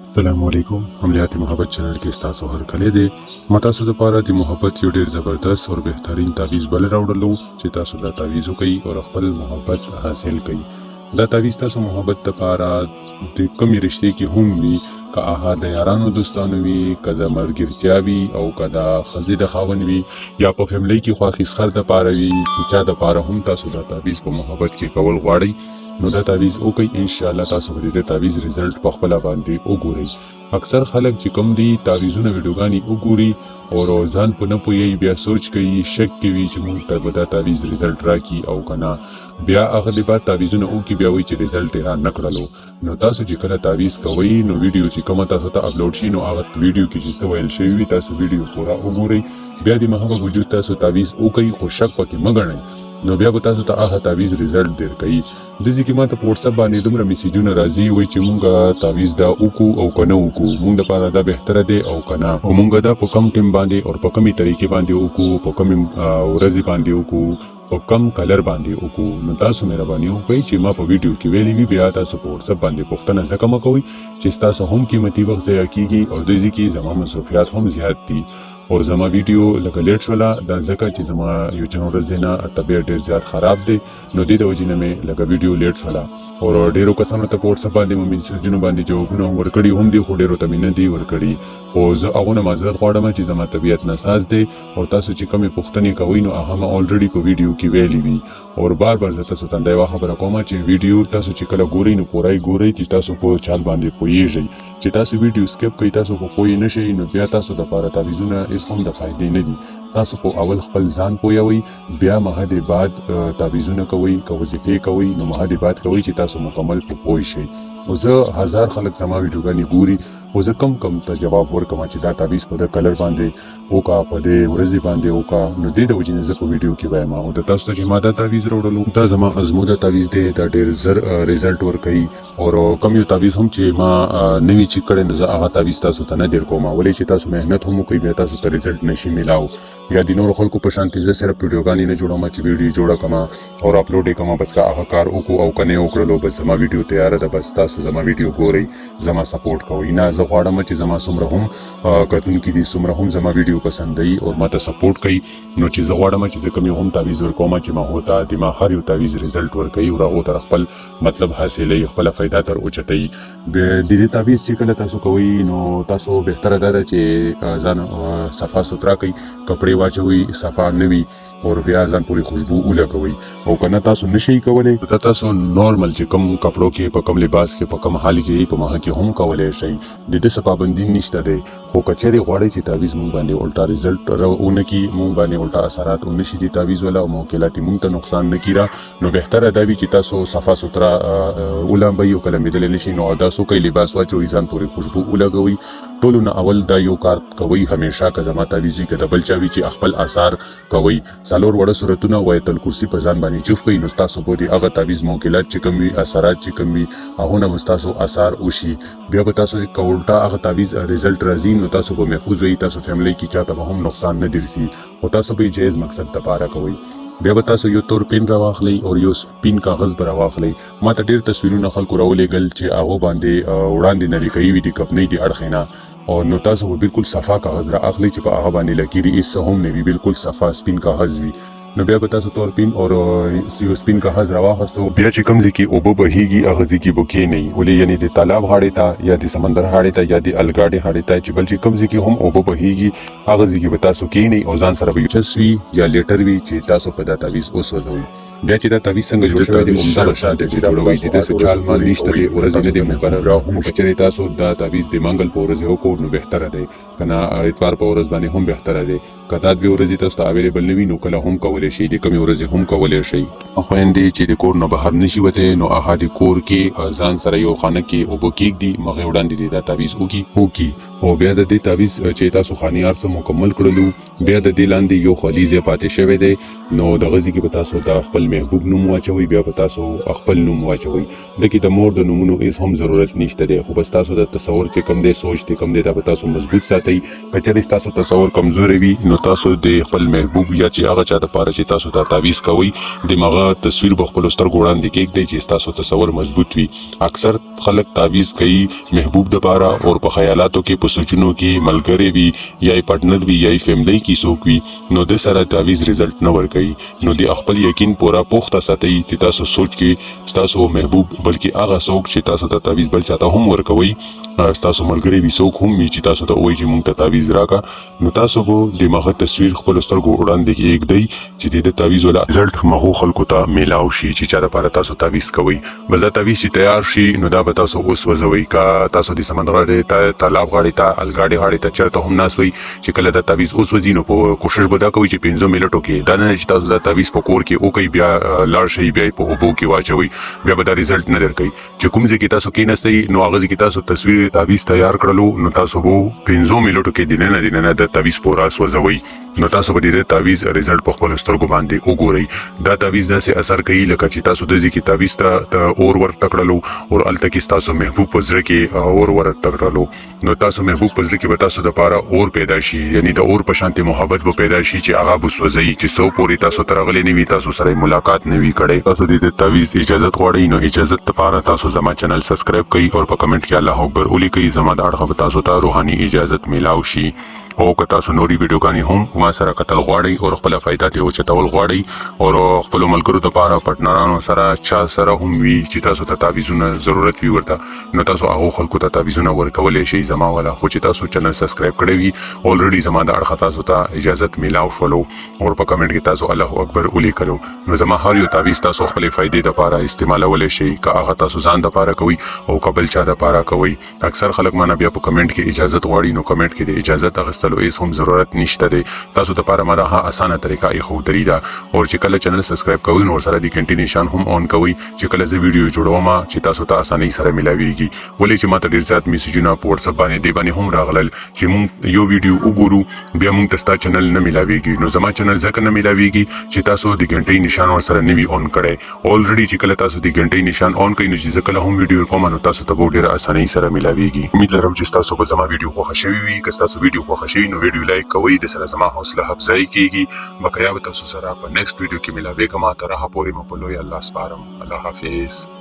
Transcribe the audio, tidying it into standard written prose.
السلام علیکم عملیات محبت چینل کې تاسو هر کله دی متاسو د پاره د محبت یو ډیر زبردست او بهترین تعویذ بل راوړلو چې تاسو دا تعویذ کوي او خپل محبت حاصل کوي دا تعویذ تاسو محبت لپاره د کمی رشتې کې هم وي که هغه د یارانو دوستانو وي که د مرګرتیا وي او که د خزې د خاون وي یا په فیملی کې خواخي سخر د پاره وي چې چا د پاره هم تاسو دا تعویذ په محبت کې کول غواړئ نو دا تعویذ وکړئ ان شاء الله تاسو به د تعویذ رزلټ په خپل باندې وګورئ اکثر خلک چې کوم دي تعویذونه ویډیوګانی وګوري او ځان په نه پوي بیا سوچ کوي شک کوي چې موږ ته به دا تعویذ رزلټ راکړي او کنه بیا هغه د بعد تعویذونه وکړي بیا وایي چې رزلټ یې را نه کړلو نو تاسو چې کله تعویذ کوئ نو ویډیو چې کومه تاسو ته اپلوډ شي نو هغه ویډیو کې چې څه ویل شوي وي تاسو ویډیو پوره وګورئ بیا د محبت وجود تاسو تعویذ وکړئ خو شک پکې مه ګڼئ نو بیا به تاسو ته هغه تعویذ رزلټ درکوي دځې کې ماته په واتساپ باندې دومره میسیجونه راځي وایي چې مونږ تعویذ دا وکړو او که نه وکړو مونږ دپاره دا بهتره دی او که نه او مونږ دا په کم ټیم باندې او په کمې طریقې باندې وکړو په کمې ورځې باندې وکړو په کم کلر باندې وکړو نو تاسو مهرباني وکړئ چې ما په ویډیو کې ویلي وي بیا تاسو په واتساپ باندې پوښتنه ځکه مه کوئ چې ستاسو هم قیمتي وخت ضایع کیږي او دځې کې زما مصروفیات هم زیات دي اور زما ویډیو لکه لیټ شوله دا ځکه چې زما یو چې ورځ دی نه طبیعت ډېر زیات خراب دی نو دې د وجې نه مې لکه ویډیو لیټ شوله او ډېرو کسانو ته په واتساپ باندې مې میسیجونو باندې جوابونه هم ورکړي هم دي خو ډېرو ته مې نه دي ورکړي خو زه هغو نه معذرت غواړم چې زما طبیعت ناساز دی او تاسو چې کومې پوښتنې کوئ نو هغه ما الریډي په ویډیو کې ویلي وي او بار بار زه تاسو ته دا یوه خبره کوم چې ویډیو تاسو چې کله ګورئ نو پوره یې ګورئ چې تاسو په چال باندې پوهیږئ چې تاسو ویډیو سکیپ کوئ تاسو په پوه نه شئ نو بیا تاسو دپاره تعویذونه هېڅ هم د فایدې نه دي تاسو په اول خپل ځان پوهوئ بیا مهد بعد تعویذونه کوئ که وظیفې کوئ نو مهد بعد کوئ چې تاسو مکمل په پوه شئ او زه هزار خلک زما ویډیوګانې ګوري او زه کم ته جواب ورکوم چې دا تعویذ په د کلر باندې وکړه په دې ورځې باندې وکړه نو دې د وجې نه زه په ویډیو کې وایم او د تاسو ته چې ما دا تعویذ راوړلو دا زما ازموده تعویذ دی دا ډېر زر رزلټ ورکوي او کوم یو تعویذ هم چې ما نوي چې کړی نو زه هغه تعویذ تاسو ته نه در کوم ولې چې تاسو مهنت هم وکړئ بیا تاسو ته رزلټ نشي میلاو یا د نورو خلکو په شانتې زه صرف ویډیوګانې نه جوړوم چې ویډیو جوړه کړم او اپلوډ یې کړم بس که هغه کار وکړو او که نه یې وکړلو بس زما ویډیو تیاره ده بس تاسو زما ویډیو ګورئ زما سپورټ کوئ نه زه غواړم چې زما څومره هم کتونکي دي څومره هم زما ویډیو پسندوي او ماته سپورټ کوي نو چې زه غواړم چې زه کوم یو هم تعویذ ورکوم چې ما هوته د ما هر یو تعویذ رزلټ ورکوي او هغو ته خپل مطلب حاصلوي خپله فایده تر اوچتوي د دې تعویذ چې کله تاسو کوئ نو تاسو بهتره دا ده چې ځان صفا سوترا کوئ کپړې واچوئ صفا نه وي او بیا ځان پورې خوشبو ولګوئ او که نه تاسو نشئ کولی دا تاسو نارمل چې کوم کپړو کې په کوم لباس کې په کوم حال کې په مخه کې هم کولی شئ د دې څه پابندي نشته دی خو که چیرې غواړئ چې تعویذ مونږ باندې الټا رزلټ ونه کړي مونږ باندې الټا اثرات ونه شي د تعویذ والا او موکلات یې مونږ ته نقصان نه کړي نو بهتره دا وي چې تاسو صفا سوترا ولامبئ او که لمبېدلی نه شي نو اودس وکئ لباس واچوئ ځان پورې خوشبو ولګوئ ټولو نه اول دا یو کار کوئ همیشه که زما تعویذ وي که د بل چا وي چې خپل آثار کوئ څلور وړه صورتونه وایت الکرسي په ځان باندې چوف کوئ نو تاسو به د هغه تعویذ موکلات چې کوم وي اثرات چې کوم وي هغو نه به ستاسو اثار وشي بیا به تاسو که الټا هغه تعویذ رزلټ راځي نو تاسو به محفوظ وئ تاسو فیملی کې چاته به هم نقصان نه درسي خو تاسو به یې جایز مقصد دپاره کوئ بیا به تاسو یو تور پین راواخلئ او یو سپین کاغذ به راواخلئ ما ته ډېر تصویرونه خلکو راولېږل چې هغو باندې وړاندې نریکوي وي د کپنۍ د اړخې نه او نو تاسو به بالکل صفا کاغذ را اخلئ چې په هغه باندې لکیرې هېڅ هم نه وي بالکل صفا سپین کاغذ وي نو بیا به تاسو تور پین او یو سپین کاغذ راواخستو بیا چې کوم ځای کې اوبه بهیږي هغه ځای کې به کښېنئ ولې یعنې د تالاب غاړې ته یا د سمندر غاړې ته یا د الګاډې غاړې ته چې بل چې کوم ځای کې هم اوبه بهیږي هغه ځای کې به تاسو کښېنئ او ځان سره به یو چس وي یا لیټر وي چې تاسو په دا تعویذ وسوځوئ بیا چې دا تعویذ څنګه جوړ شوی دی همدغه شان دی چې جوړوئ د دې څه چال مال نشته دی ورځې نه دی مقرر خو که چېرې تاسو دا تعویذ د منګل په ورځې وکړو نو بهتره دی که نه اتوار په ورځ باندې هم بهتره دی که دا دوې ورځې تاسو ته اویلیبل نه وي نو کله هم کولی شئ د کمې ورځې هم کولی شئ خویندې چې د کور نه بهر نشي وتی نو هغه د کور کې ځان سره یو خانه کې اوبه کېږدي مغې وړاندې دې دا تعویذ وکړي او بیا د دې تعویذ چې تاسو خانیار څه مکمل کړلو بیا د دې لاندې یو خالي ځای پاتې شوی دی نو دغه ځای کې به تاسو د خپل محبوب نوم واچوئ بیا به تاسو خپل نوم واچوئ دلته د مور د نومونو هېڅ هم ضرورت نشته دی خو بس تاسو د تصور چې کوم دی سوچ چې کوم دی دا به تاسو مضبوط ساتئ که چېرې ستاسو تصور کمزوری وي نو تاسو د خپل محبوب یا چې هغه چا دپاره لپاره چې تاسو ته تعویز کوي دماغه تصویر په خپل سترګو وړاندې کېږدئ چې تاسو تصور مضبوط وي. اکثر خلک تعویز کوي محبوب د پاره او په خیالاتو کې په سوچونو کې ملګری وي یا پارټنر وي یا فیملی کې څوک وي نو د سره تعویز رزلټ نه ورکوي. نو د خپل یقین پورا پوښتنه ساتي چې تاسو سوچ کې تاسو محبوب بلکې هغه څوک چې تاسو ته تعویز بل چاته هم ورکوي تاسو ملګری وي څوک هم وي چې تاسو ته وایي چې مونږ ته تعویز راکا نو تاسو به دماغه تصویر خپل سترګو وړاندې کېږدئ چې د تعویز ولا رزلټ مغو خلکو ته میلاو شي چې چا لپاره تاسو تعویز کوي. بل دا تعویز چې تیار شي نو دا به تاسو اوس وځوي کا تاسو د سمندر غاړې ته تالاب غاړې ته الګاډي غاړې ته چرته هم ناسوي چې کله دا تعویز اوس وځي نو په کوشش به دا کوي چې 15 منټو کې دا نه چې تاسو دا تعویز په کور کې او کوي بیا لاړ شي بیا په اوبو کې واچوي بیا به دا رزلټ نه درکوي. چې کوم ځای کې تاسو کېناستئ نو هغه ځای کې تاسو تصویر تعویز تیار کړلو نو تاسو به 15 منټو کې دننه د تعویز پورا سوځوي نو تاسو به د تعویز رزلټ په خپل سترګو باندې وګورئ. دا تعویز داسې اثر کوي لکه چې تاسو د ځکه تعویز ته اور ور تکړلو او الته کې تاسو محبوب پزره کې اور ور تکړلو نو تاسو محبوب پزره کې به تاسو د پاره اور پیدا شي یعنی د اور په شانتي محبت به پیدا شي چې هغه بسوځي چې څو پوری تاسو ترغلي نیوي تاسو سره ملاقات نیوي کړي. تاسو د تعویز اجازه غواړئ نو اجازه لپاره تاسو زما چینل سبسکرایب کړئ او په کمنټ کې الله اکبر ولیکئ زما د اړه تاسو ته روحاني اجازه میلاو شي. او که تاسو نوري ویډیوګانې هم ما سره کتل غواړئ او خپل فائدہ ته اوچتول غواړئ او خپل ملګرو لپاره پارټنرانو سره چا سره هم وي چې تاسو ته تعویزونه ضرورت وي ورته نو تاسو هغه خلکو ته تعویزونه ورکولای شئ زما ولا خو چې تاسو چینل سبسکرایب کړی وي الریډي زما د اړه تاسو ته اجازه میلاو شولو او په کمنټ کې تاسو الله اکبر ولیکلو نو زما هر یو تعویز تاسو خپل فائدې لپاره استعمالولای شئ که هغه تاسو ځان لپاره کوي او قبل چا لپاره کوي. اکثر خلک مانه بیا په کمنټ کې اجازه غواړي نو کمنټ کې د اجازه اخیستلو هیڅ هم ضرورت نشته دی. تاسو ته لپاره ما دا اسانه طریقه یې خو درې ده او چې کله چینل سبسکرایب کوئ نو سره د کنټینیو نشان هم اون کوئ چې کله زه ویډیو جوړوم چې تاسو ته اسانۍ سره ملاويږي. ولې چې ماته ډیر زیات میسجونه په واتس اپ باندې دی باندې هم راغلل چې مونږ یو ویډیو وګورو بیا مونږ تاسو چینل نه ملاويږي نو زما چینل ځکه نه ملاويږي چې تاسو د کنټینیو نشان ور سره نیوي اون کړئ. الریډي چې کله تاسو د کنټینیو نشان اون کړئ نو چې کله هم ویډیو کوم نو تاسو ته ډیر اسانۍ سره ملاويږي. امید لرم چې تاسو به زما ویډیو خوښ شوي وي. که تاسو ویډیو خوښ شوي نو ویډیو لایک کوئ د سره زما حوصله افزایی کیږي. بقیا به تاسو سره په نیکسټ ویډیو کې ملاويږم. تر هغه پورې مو په لوی الله سپارم. الله حافظ.